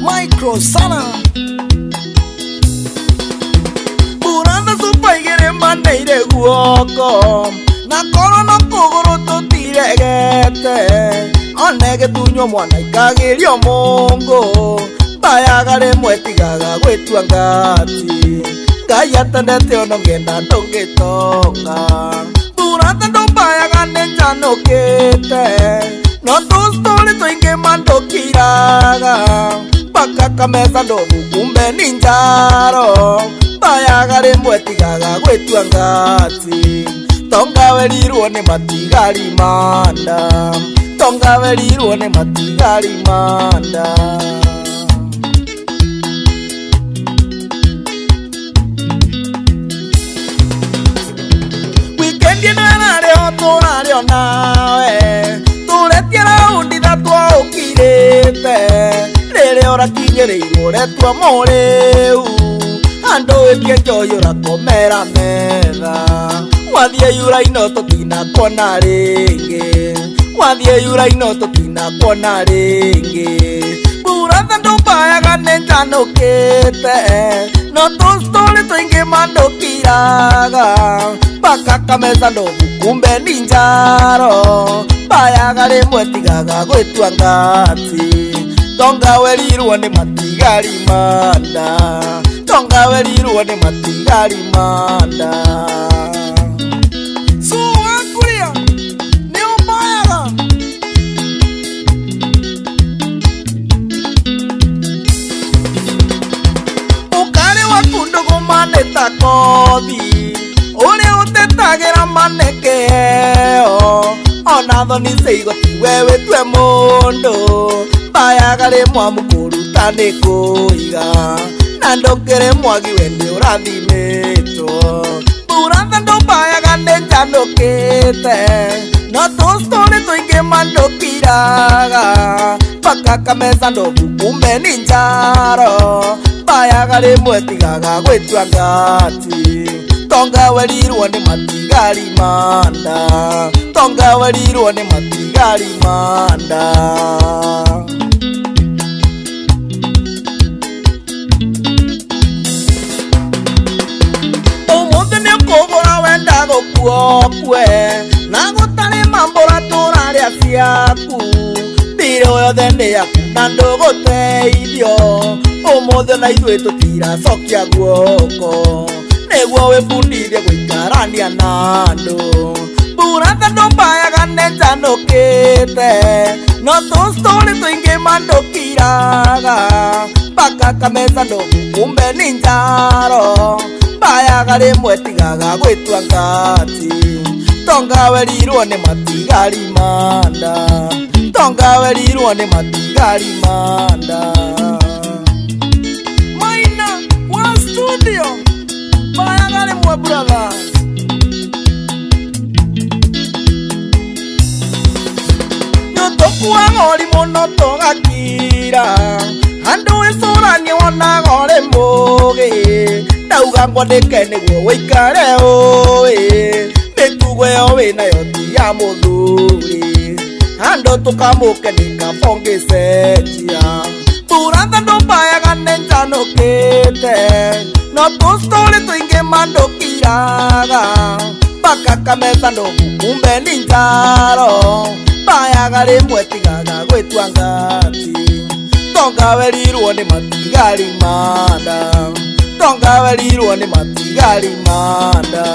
Micro sana Buranda supaigere mandeire guoko na koro no kuguru tutiregete onege tunyo mwana ikagirio mungu bayagare mwetigaga gwitua ngati ngai atendete ono ngenda ndungitonga Buranda ndubayaga ninjanukite no tustori twingi mandukiraga paka kameza ndovu kumbe ninjaro bayagare mwetigaga gwitua ngati tongawerirwo ni matigari manda tongawerirwo ni matigari manda Weekend nanario turario nawe turetie raundi thatwa ukirite rere ora kinyereirwo retwa moriu andu ikie njoyura komera metha wathie yuraino tutina kona ringi wathie yuraino tutina kona ringi Buranda ndubayaga ninjanukite no tustori twingi mandukiraga paka kameza ndovu kumbe ninjaro bayagare mwetigaga gwitua ngati tongawerirwo ni matigari manda tongawerirwo ni matigari manda suwakuria ni ubayaga ukari wakundugu maneta kothi uri utetagira manekeo ona thoni seigoti wewe twe mundu bayagare mwamukuruta ni kuiga na ndokere mwagi wende urathimitwo Buranda ndubayaga ninjanukite no tustori twingi mandukiraga paka kameza ndovu kumbe ninjaro bayagare mwetigaga gwitua ngati tongawerirwo ni matigari manda tongawerirwo ni matigari manda umuthi ni kugura wenda gukuokwe na gutari mambura turaria ciaku thiri yothe ni yaku na nduguteithio umuthi na ithuĩ tutiracokia guoko niguo wibundithie gwikarania na andu Buranda ndubayaga ninjanukite no tustori twingi mandukiraga paka kameza ndovu kumbe ninjaro bayagare mwetigaga gwitua ngati tongawerirwo ni matigari manda tongawerirwo ni matigari manda Maina wa studio bayagare mwe brother Nyotokuwa ngori muno togakira andu icuranie wonaga uri mugi ndauga ngwandike niguo wikare ui mitugo iyo winayo ti ya muthuri andu tukamuke nikafongicenjia Buranda ndubayaga ninjanukite no tustori twingi mandukiraga paka kameza ndovu kumbe ninjaro bayagare mwetigaga gwitua ngati tongawerirwo ni matigari manda tongawerirwo ni matigari manda